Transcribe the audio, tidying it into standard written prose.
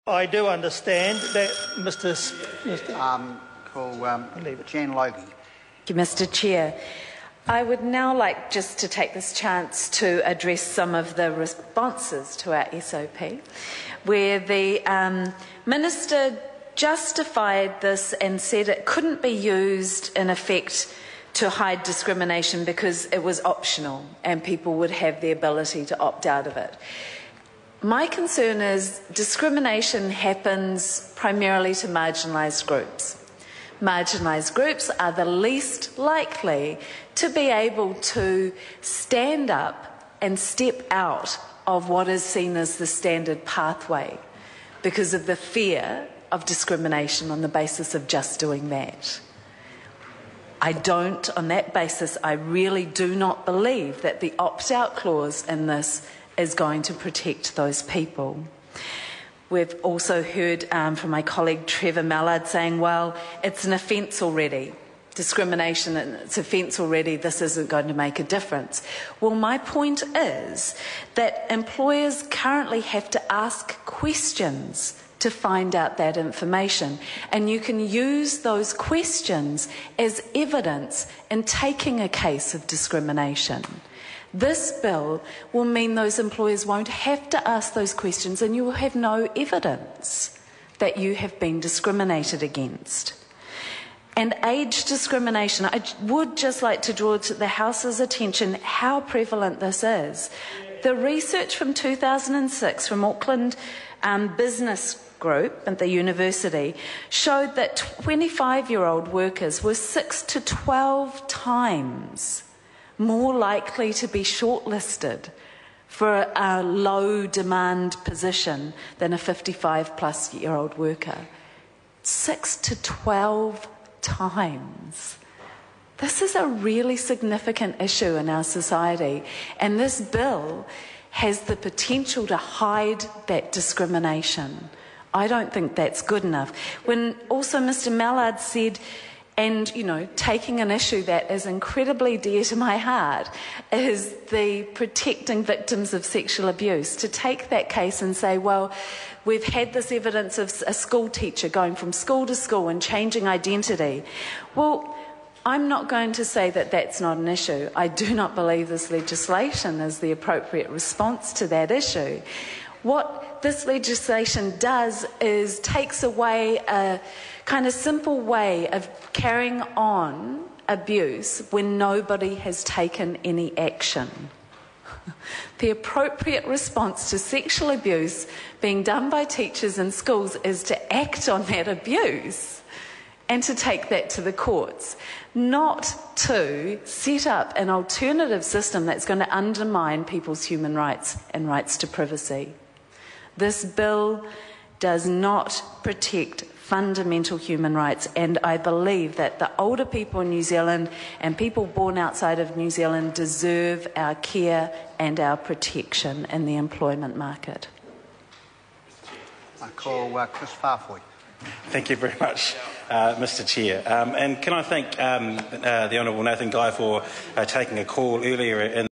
I do understand that Jan Logie. Thank you, Mr. Chair. I would now like just to take this chance to address some of the responses to our SOP, where the Minister justified this and said it couldn't be used in effect to hide discrimination because it was optional and people would have the ability to opt out of it. My concern is discrimination happens primarily to marginalised groups. Marginalised groups are the least likely to be able to stand up and step out of what is seen as the standard pathway because of the fear of discrimination on the basis of just doing that. On that basis, I really do not believe that the opt-out clause in this is going to protect those people. We've also heard from my colleague Trevor Mallard saying, well, it's an offence already. Discrimination, it's an offence already, this isn't going to make a difference. Well, my point is that employers currently have to ask questions to find out that information, and you can use those questions as evidence in taking a case of discrimination. This bill will mean those employers won't have to ask those questions and you will have no evidence that you have been discriminated against. And age discrimination, I would just like to draw to the House's attention how prevalent this is. The research from 2006 from Auckland Business Group at the university showed that 25-year-old workers were 6 to 12 times more likely to be shortlisted for a low-demand position than a 55-plus-year-old worker. 6 to 12 times. This is a really significant issue in our society, and this bill has the potential to hide that discrimination. I don't think that's good enough. When also Mr. Mallard said, and, taking an issue that is incredibly dear to my heart is the protecting victims of sexual abuse. To take that case and say, well, we've had this evidence of a school teacher going from school to school and changing identity. Well, I'm not going to say that that's not an issue. I do not believe this legislation is the appropriate response to that issue. What this legislation does is takes away a kind of simple way of carrying on abuse when nobody has taken any action. The appropriate response to sexual abuse being done by teachers in schools is to act on that abuse and to take that to the courts, not to set up an alternative system that's going to undermine people's human rights and rights to privacy. This bill does not protect fundamental human rights, and I believe that the older people in New Zealand and people born outside of New Zealand deserve our care and our protection in the employment market. I call Chris Farfoy. Thank you very much, Mr. Chair. And can I thank the Honourable Nathan Guy for taking a call earlier in